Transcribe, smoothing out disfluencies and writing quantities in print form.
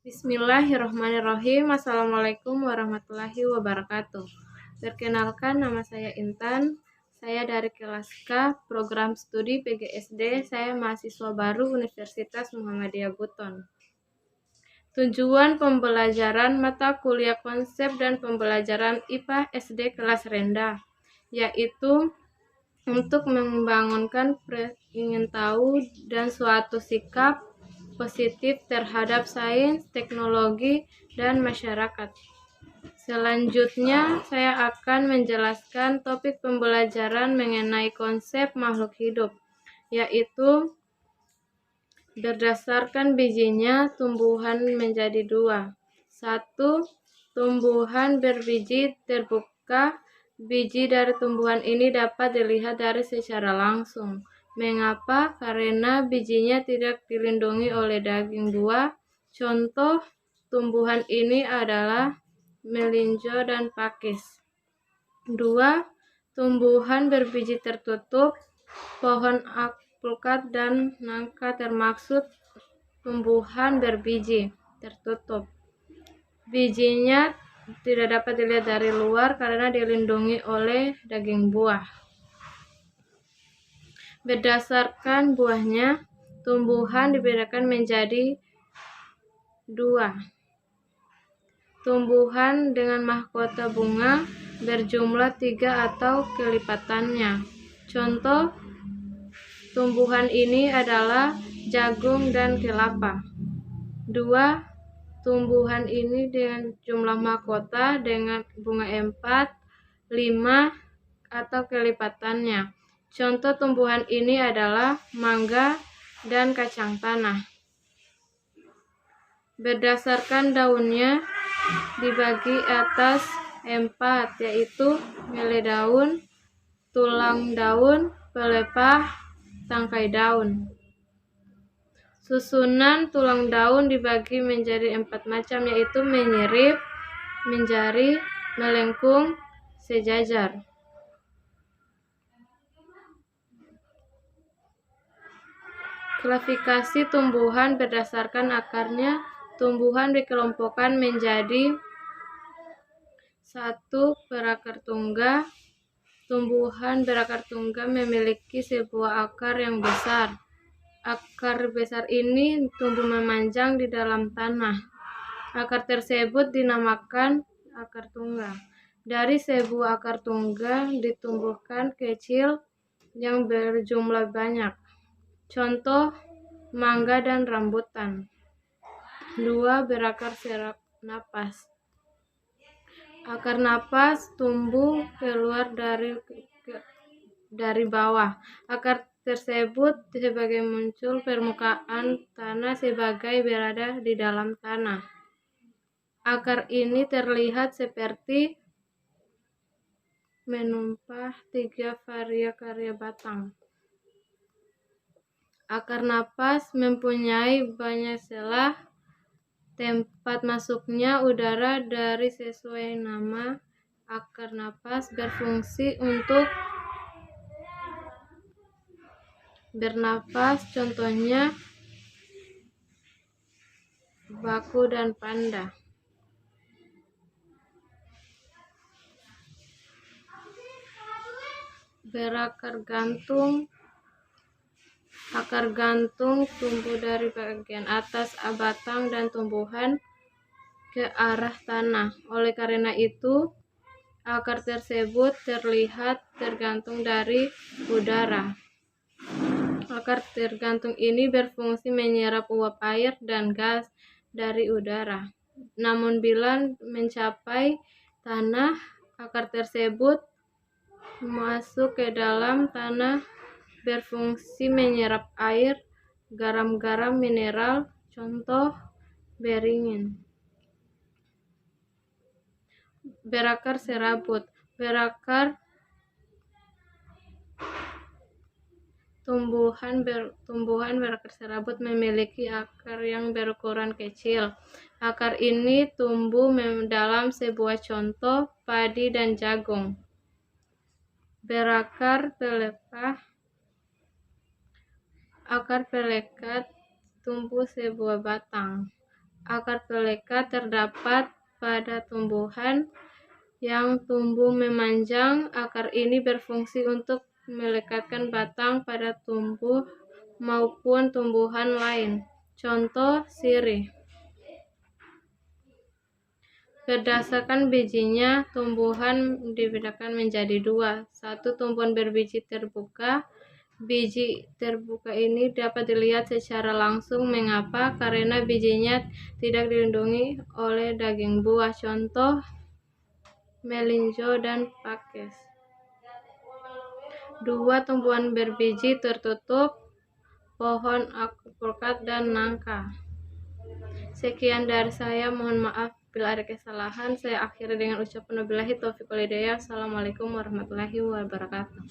Bismillahirrahmanirrahim. Assalamualaikum warahmatullahi wabarakatuh. Perkenalkan, nama saya Intan. Saya dari kelas K, program studi PGSD. Saya mahasiswa baru Universitas Muhammadiyah Buton. Tujuan pembelajaran mata kuliah konsep dan pembelajaran IPA SD kelas rendah, yaitu untuk membangunkan ingin tahu dan suatu sikap positif terhadap sains, teknologi, dan masyarakat. Selanjutnya, saya akan menjelaskan topik pembelajaran mengenai konsep makhluk hidup, yaitu berdasarkan bijinya, tumbuhan menjadi dua. 1. Tumbuhan berbiji terbuka. Biji dari tumbuhan ini dapat dilihat dari secara langsung. Mengapa? Karena bijinya tidak dilindungi oleh daging buah. Contoh tumbuhan ini adalah melinjo dan pakis. 2. Tumbuhan berbiji tertutup. Pohon alpukat dan nangka termaksud tumbuhan berbiji tertutup. Bijinya tidak dapat dilihat dari luar karena dilindungi oleh daging buah. Berdasarkan buahnya, tumbuhan dibedakan menjadi dua. Tumbuhan dengan mahkota bunga berjumlah 3 atau kelipatannya. Contoh tumbuhan ini adalah jagung dan kelapa. 2. Tumbuhan ini dengan jumlah mahkota dengan bunga 4, 5, atau kelipatannya. Contoh tumbuhan ini adalah mangga dan kacang tanah. Berdasarkan daunnya dibagi atas 4, yaitu mele daun, tulang daun, pelepah, tangkai daun. Susunan tulang daun dibagi menjadi 4 macam, yaitu menyirip, menjari, melengkung, sejajar. Klasifikasi tumbuhan berdasarkan akarnya. Tumbuhan dikelompokkan menjadi 1. Berakar tunggal. Tumbuhan berakar tunggal memiliki sebuah akar yang besar. Akar besar ini tumbuh memanjang di dalam tanah. Akar tersebut dinamakan akar tunggal. Dari sebuah akar tunggal ditumbuhkan kecil yang berjumlah banyak. Contoh mangga dan rambutan. 2. Berakar serap napas. Akar napas tumbuh keluar dari bawah. Akar tersebut sebagai muncul permukaan tanah sebagai berada di dalam tanah. Akar ini terlihat seperti menumpah 3 karya batang. Akar napas mempunyai banyak celah. Tempat masuknya udara dari sesuai nama. Akar napas berfungsi untuk bernapas, contohnya baku dan panda. Berakar gantung. Akar gantung tumbuh dari bagian atas batang dan tumbuhan ke arah tanah. Oleh karena itu, akar tersebut terlihat tergantung dari udara. Akar tergantung ini berfungsi menyerap uap air dan gas dari udara. Namun bila mencapai tanah, akar tersebut masuk ke dalam tanah, berfungsi menyerap air, garam-garam mineral, contoh beringin. Berakar serabut. Tumbuhan berakar serabut memiliki akar yang berukuran kecil. Akar ini tumbuh dalam sebuah contoh padi dan jagung. Berakar pelepah. Akar pelekat tumbuh sebuah batang. Akar pelekat terdapat pada tumbuhan yang tumbuh memanjang. Akar ini berfungsi untuk melekatkan batang pada tumbuh maupun tumbuhan lain. Contoh sirih. Berdasarkan bijinya, tumbuhan dibedakan menjadi dua. Satu, tumbuhan berbiji terbuka. Biji terbuka ini dapat dilihat secara langsung. Mengapa? Karena bijinya tidak dilindungi oleh daging buah. Contoh melinjo dan pakis. Dua, tumbuhan berbiji tertutup. Pohon alpukat dan nangka. Sekian dari saya, mohon maaf bila ada kesalahan. Saya akhiri dengan ucapan wabillahi taufiq wal hidayah. Assalamualaikum warahmatullahi wabarakatuh.